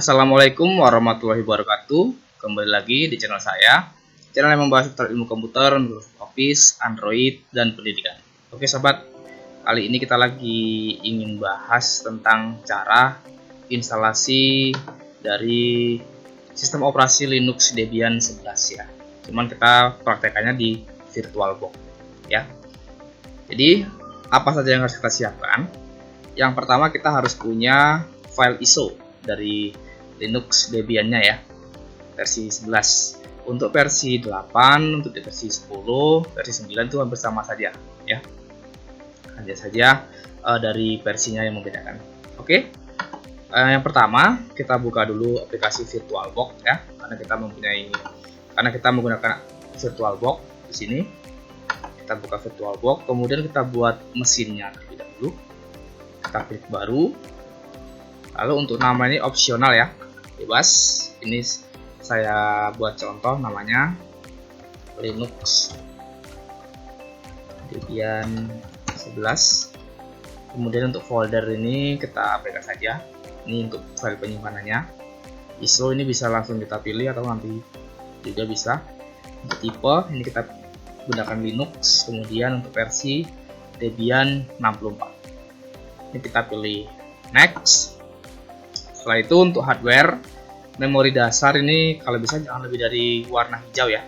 Assalamualaikum warahmatullahi wabarakatuh. Kembali lagi di channel saya, channel yang membahas seputar ilmu komputer, Microsoft Office, Android, dan pendidikan. Oke sobat, kali ini kita lagi ingin bahas tentang cara instalasi dari sistem operasi Linux Debian 11 ya. Cuman kita praktekannya di VirtualBox ya. Jadi apa saja yang harus kita siapkan? Yang pertama kita harus punya file ISO dari Linux Debian-nya ya, versi 11. Untuk versi 8, untuk versi 10, versi 9 itu hampir sama saja ya. Hanya saja dari versinya yang membedakan. Oke. Yang pertama, kita buka dulu aplikasi VirtualBox ya, karena kita menggunakan VirtualBox di sini. Kita buka VirtualBox, kemudian kita buat mesinnya terlebih dahulu. Kita klik baru. Lalu untuk nama ini opsional ya, bebas. Ini saya buat contoh namanya Linux Debian 11. Kemudian untuk folder ini kita bebas saja. Ini untuk file penyimpanannya. ISO ini bisa langsung kita pilih atau nanti juga bisa. Untuk tipe ini kita gunakan Linux. Kemudian untuk versi Debian 64. Ini kita pilih next. Setelah itu untuk hardware, memori dasar ini kalau bisa jangan lebih dari warna hijau ya.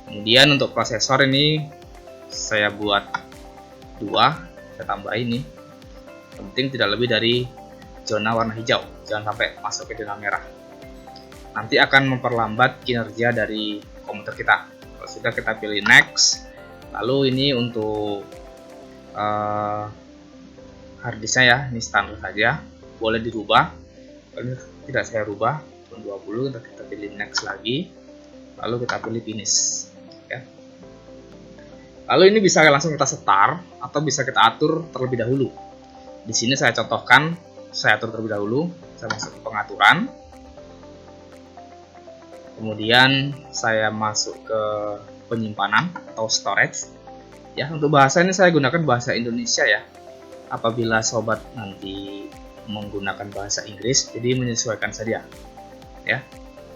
Kemudian untuk prosesor ini saya buat 2, saya tambah ini. Penting tidak lebih dari zona warna hijau, jangan sampai masuk ke zona merah. Nanti akan memperlambat kinerja dari komputer kita. Kalau sudah kita pilih next. Lalu ini untuk harddisknya ya, ini standar saja, boleh dirubah. Ini tidak saya rubah, 20, kita pilih next lagi, lalu kita pilih finish ya. Lalu ini bisa langsung kita setar atau bisa kita atur terlebih dahulu. Di sini saya contohkan, saya atur terlebih dahulu. Saya masuk ke pengaturan, kemudian saya masuk ke penyimpanan atau storage ya. Untuk bahasa ini saya gunakan bahasa Indonesia ya. Apabila sobat nanti menggunakan bahasa Inggris, jadi menyesuaikan saja ya.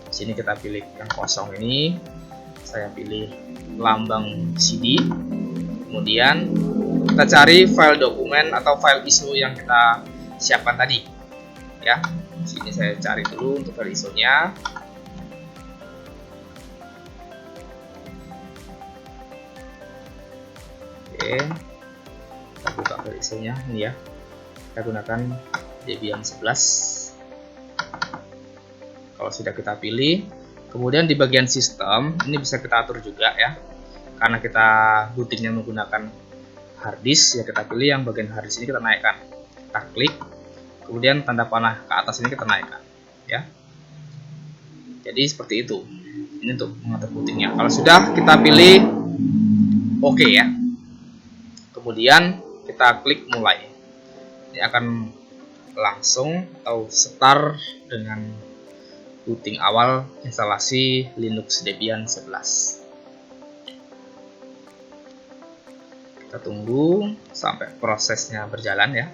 Di sini kita pilih yang kosong ini, saya pilih lambang CD, kemudian kita cari file dokumen atau file ISO yang kita siapkan tadi ya. Di sini saya cari dulu untuk file ISO-nya. Oke, kita buka file ISO-nya ini ya. Kita gunakan Debian 11. Kalau sudah kita pilih, kemudian di bagian sistem ini bisa kita atur juga ya. Karena kita bootingnya menggunakan harddisk ya, kita pilih yang bagian harddisk ini kita naikkan. Kita klik, kemudian tanda panah ke atas ini kita naikkan ya. Jadi seperti itu. Ini untuk mengatur bootingnya. Kalau sudah kita pilih oke ya. Kemudian kita klik mulai. Ini akan langsung atau start dengan booting awal instalasi Linux Debian 11. Kita tunggu sampai prosesnya berjalan ya.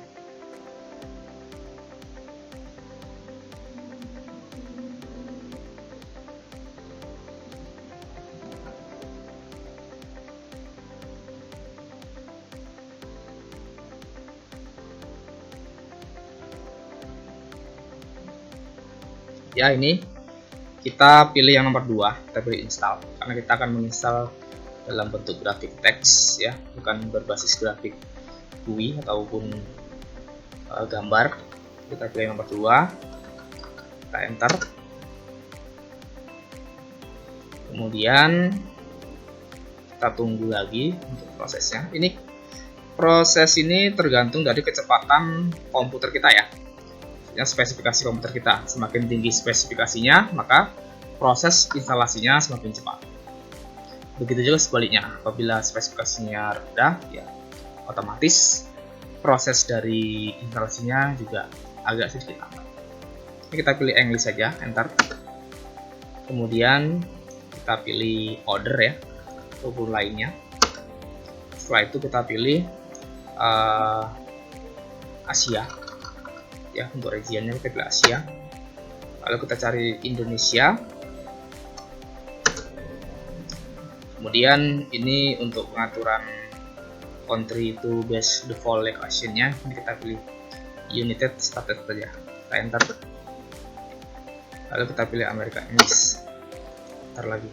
Ya, ini kita pilih yang nomor 2, kita pilih install karena kita akan menginstal dalam bentuk grafik teks ya, bukan berbasis grafik GUI ataupun gambar. Kita pilih nomor 2, kita enter, kemudian kita tunggu lagi untuk prosesnya. Ini proses ini tergantung dari kecepatan komputer kita ya, spesifikasi komputer kita. Semakin tinggi spesifikasinya, maka proses instalasinya semakin cepat. Begitu juga sebaliknya, apabila spesifikasinya rendah, ya otomatis proses dari instalasinya juga agak sedikit lambat. Ini kita pilih English saja, enter. Kemudian kita pilih order ya, ataupun lainnya. Setelah itu kita pilih Asia. Ya, untuk regionnya kita pilih Asia. Lalu kita cari Indonesia. Kemudian ini untuk pengaturan country to base default location-nya, ini kita pilih United States saja. Kita enter. Lalu kita pilih Amerika English. Enter lagi.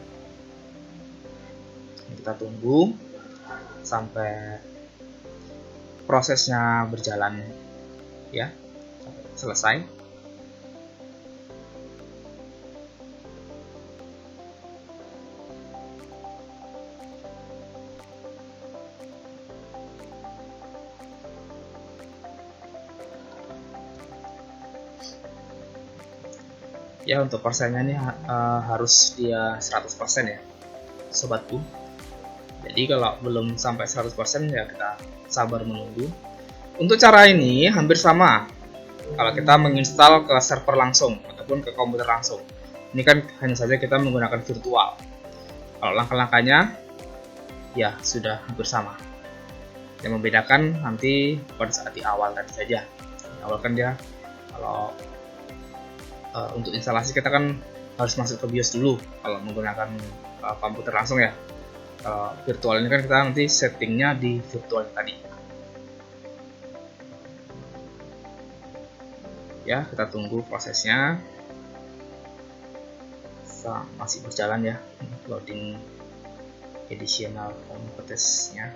Kita tunggu sampai prosesnya berjalan ya, selesai. Ya, untuk persennya ini harus dia 100% ya sobatku. Jadi kalau belum sampai 100% ya kita sabar menunggu. Untuk cara ini hampir sama kalau kita menginstal ke server langsung ataupun ke komputer langsung. Ini kan hanya saja kita menggunakan virtual. Kalau langkah-langkahnya ya sudah hampir sama. Yang membedakan nanti pada saat di awal tadi saja. Di awal kan dia kalau untuk instalasi kita kan harus masuk ke BIOS dulu kalau menggunakan komputer langsung ya. Virtual ini kan kita nanti settingnya di virtual tadi. Ya, kita tunggu prosesnya. Masih berjalan ya, loading additional competence-nya.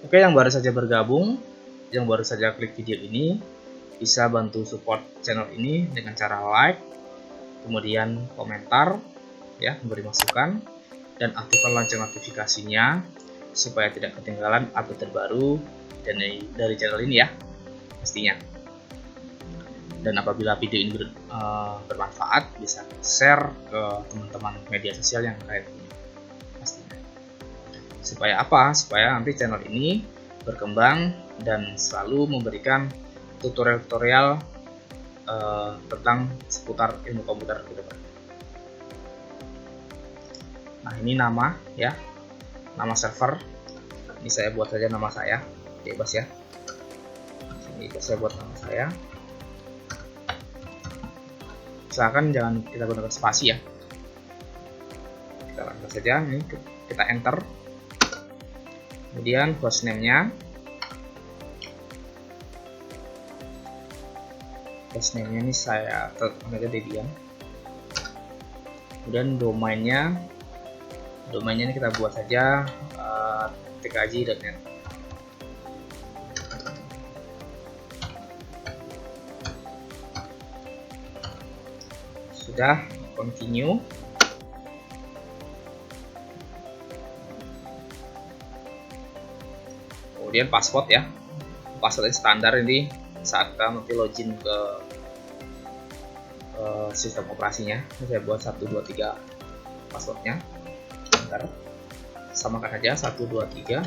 Oke, yang baru saja bergabung, yang baru saja klik video ini, bisa bantu support channel ini dengan cara like, kemudian komentar, ya, memberi masukan, dan aktifkan lonceng notifikasinya supaya tidak ketinggalan update terbaru dari channel ini ya, pastinya. Dan apabila video ini bermanfaat, bisa share ke teman-teman media sosial yang kalian punya. Supaya apa? Supaya nanti channel ini berkembang dan selalu memberikan tutorial-tutorial tentang seputar ilmu komputer ke depan. Nah, ini nama ya, nama server. Ini saya buat saja nama saya, bebas ya. Ini saya buat nama saya. Usahakan jangan kita gunakan spasi ya. Kita langsung saja, ini kita enter. Kemudian hostname-nya, ini saya tetap Debian. Kemudian domainnya ini kita buat saja tkj.net. Sudah, continue. Kemudian password ya, password standar ini saat kita nanti login ke sistem operasinya. Ini saya buat 123 passwordnya. Enter, samakan aja 123.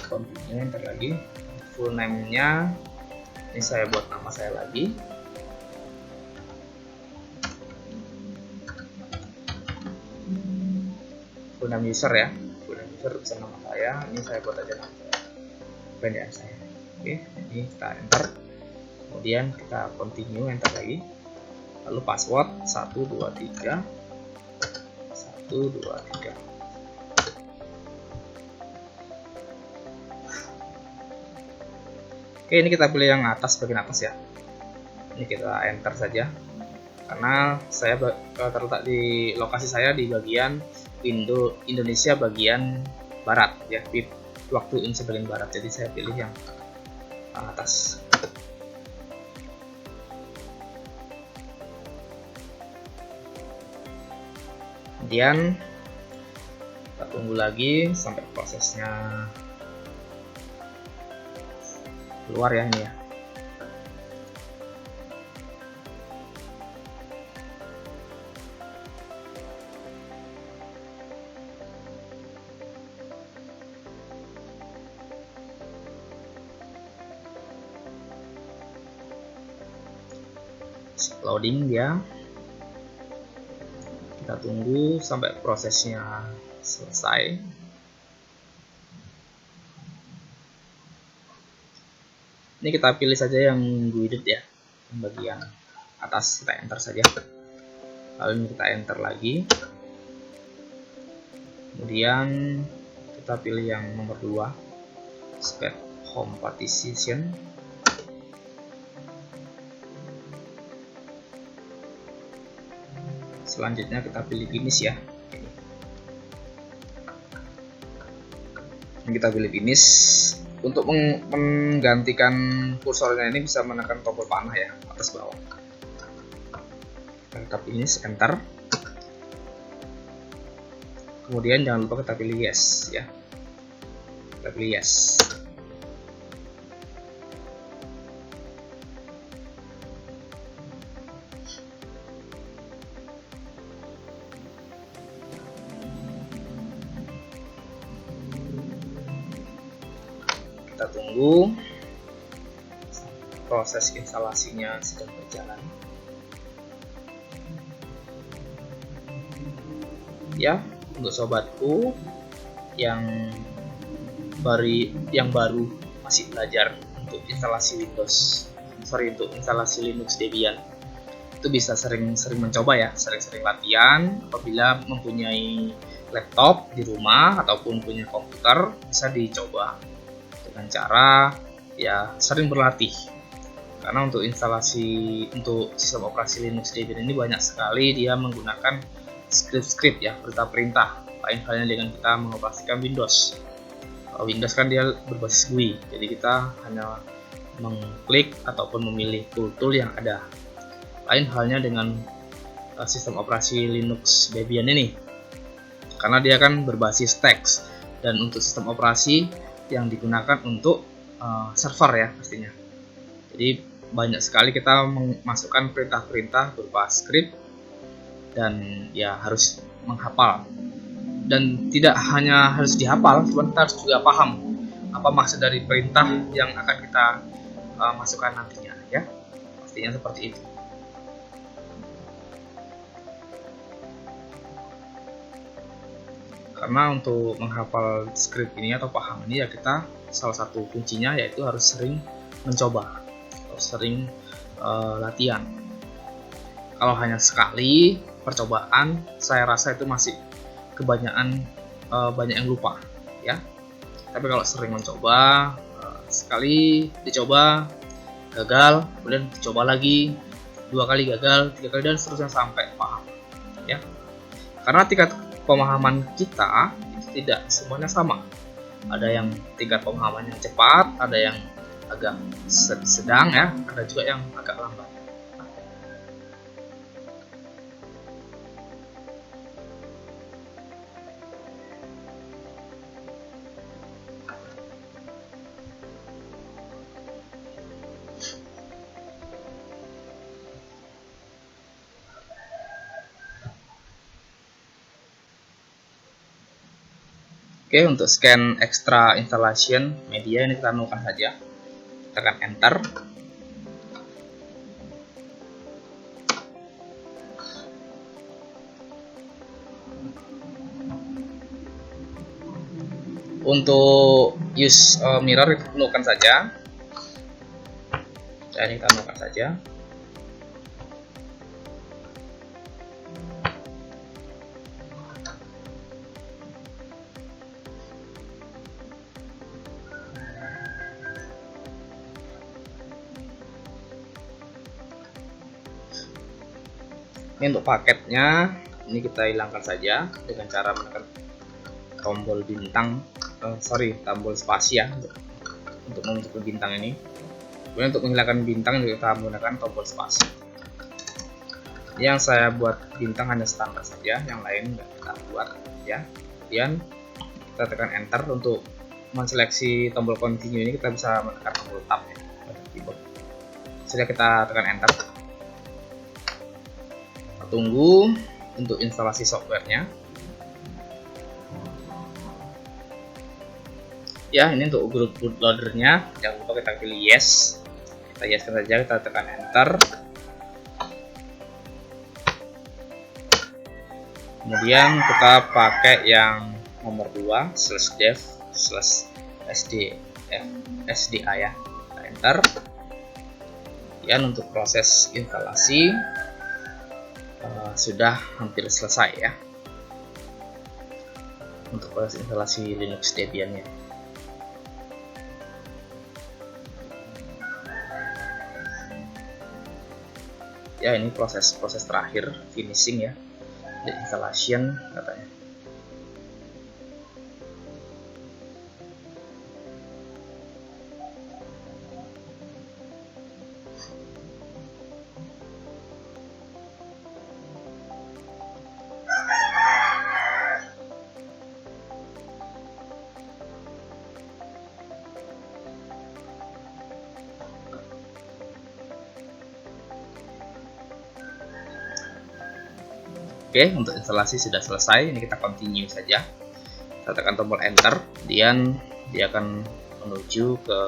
Continue, enter lagi. Full name-nya ini saya buat nama saya lagi. Full name user ya, bisa nama saya. Ini saya buat aja nama saya, pendek saya. Oke, ini kita enter. Kemudian kita continue, enter lagi. Lalu password 123. Oke, ini kita pilih yang atas, bagian atas ya. Ini kita enter saja. Karena saya terletak di lokasi saya di bagian Indonesia bagian barat ya, waktu Indonesia bagian barat, jadi saya pilih yang atas. Kemudian kita tunggu lagi sampai prosesnya keluar ya, ini ya. Loading dia, Kita tunggu sampai prosesnya selesai. Ini kita pilih saja yang guided ya, yang bagian atas kita enter saja. Lalu ini kita enter lagi. Kemudian kita pilih yang nomor 2, Spec Home Partition. Selanjutnya kita pilih finish ya. Ini kita pilih finish. Untuk menggantikan kursornya ini bisa menekan tombol panah ya, atas bawah. Kita finish, enter. Kemudian jangan lupa kita pilih yes ya. Kita pilih yes. Kita tunggu, proses instalasinya sedang berjalan ya. Untuk sobatku yang baru masih belajar untuk instalasi untuk instalasi Linux Debian, itu bisa sering-sering mencoba ya, sering-sering latihan. Apabila mempunyai laptop di rumah ataupun punya komputer, bisa dicoba dengan cara ya sering berlatih. Karena untuk instalasi untuk sistem operasi Linux Debian ini banyak sekali dia menggunakan script ya, perintah-perintah. Lain halnya dengan kita mengoperasikan Windows. Kalau Windows kan dia berbasis GUI, jadi kita hanya mengklik ataupun memilih tool-tool yang ada. Lain halnya dengan sistem operasi Linux Debian ini, karena dia kan berbasis teks, dan untuk sistem operasi yang digunakan untuk server ya pastinya. Jadi banyak sekali kita memasukkan perintah-perintah berupa script, dan ya harus menghafal. Dan tidak hanya harus dihafal, kita harus juga paham apa maksud dari perintah yang akan kita masukkan nantinya ya. Pastinya seperti itu. Karena untuk menghafal script ini atau paham ini ya, kita salah satu kuncinya yaitu harus sering mencoba, harus sering latihan. Kalau hanya sekali percobaan, saya rasa itu masih kebanyakan banyak yang lupa ya. Tapi kalau sering mencoba, sekali dicoba gagal, kemudian dicoba lagi, 2 kali gagal, 3 kali, dan seterusnya sampai paham ya. Karena tingkat pemahaman kita itu tidak semuanya sama. Ada yang tingkat pemahaman yang cepat, ada yang agak sedang ya, ada juga yang agak lambat. Oke, untuk scan extra installation media ini kita nukan saja, tekan enter. Untuk use mirror itu nukan saja, dan kita nukan saja. Ini untuk paketnya, ini kita hilangkan saja dengan cara menekan tombol bintang, tombol spasi ya, untuk menutup bintang ini. Kemudian untuk menghilangkan bintang juga kita menggunakan tombol spasi. Yang saya buat bintang hanya standar saja, yang lain nggak kita buat ya. Kemudian kita tekan enter. Untuk menseleksi tombol continue ini kita bisa menekan tombol tab ya pada keyboard. Sudah kita tekan enter. Tunggu untuk instalasi softwarenya ya. Ini untuk grup bootloadernya, jangan lupa kita pilih yes, kita yeskan saja, kita tekan enter. Kemudian kita pakai yang nomor 2 /dev/sda ya. Kita enter. Kemudian untuk proses instalasi sudah hampir selesai ya. Untuk proses instalasi Linux Debian-nya. Ya, ini proses terakhir, finishing ya, the installation katanya. Oke, untuk instalasi sudah selesai. Ini kita continue saja. Kita tekan tombol enter, kemudian dia akan menuju ke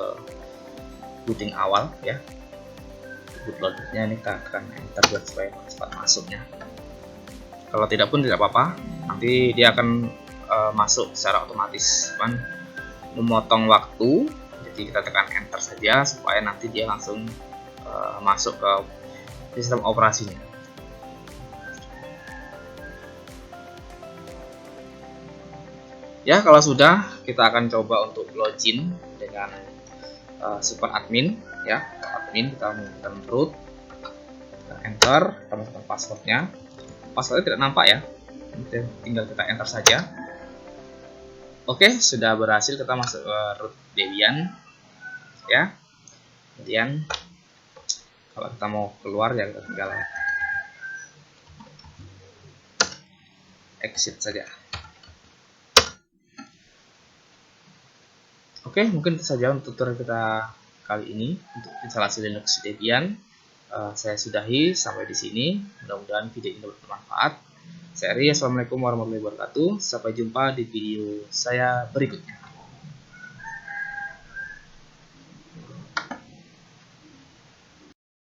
booting awal ya. Bootloader-nya ini kita tekan enter buat supaya cepat masuknya. Kalau tidak pun tidak apa-apa, nanti dia akan masuk secara otomatis. Cuman memotong waktu, jadi kita tekan enter saja supaya nanti dia langsung masuk ke sistem operasinya. Ya, kalau sudah, kita akan coba untuk login dengan super admin ya. Admin, kita menggunakan root, kita enter, kita masukkan passwordnya. Passwordnya tidak nampak ya, tinggal kita enter saja. Oke, sudah berhasil kita masuk ke root Debian ya. Kemudian kalau kita mau keluar ya kita tinggal exit saja. Oke, mungkin itu saja untuk tutorial kita kali ini untuk instalasi Linux Debian. Saya sudahi sampai di sini. Mudah-mudahan video ini bermanfaat. Saya Ri, assalamualaikum warahmatullahi wabarakatuh. Sampai jumpa di video saya berikutnya.